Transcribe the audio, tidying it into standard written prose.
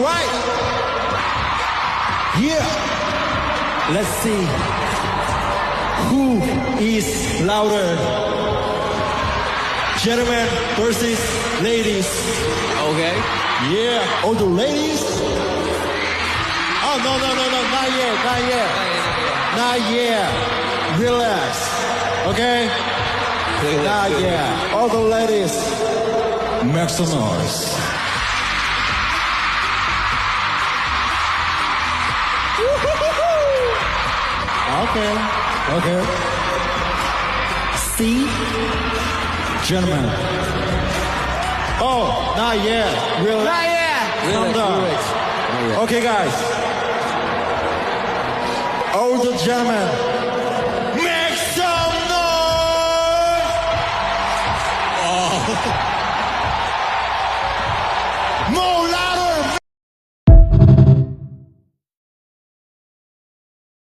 right. Yeah. Let's see who is louder. Gentlemen versus ladies. Okay. Yeah. Oh, the ladies? Oh, no, not yet. Not yet. Relax. Okay? Not yet. All the ladies, make some noise. Okay. See? Gentlemen. Oh, not yet. Relax. Not yet. Calm down. Relax. Okay, guys. All the gentlemen,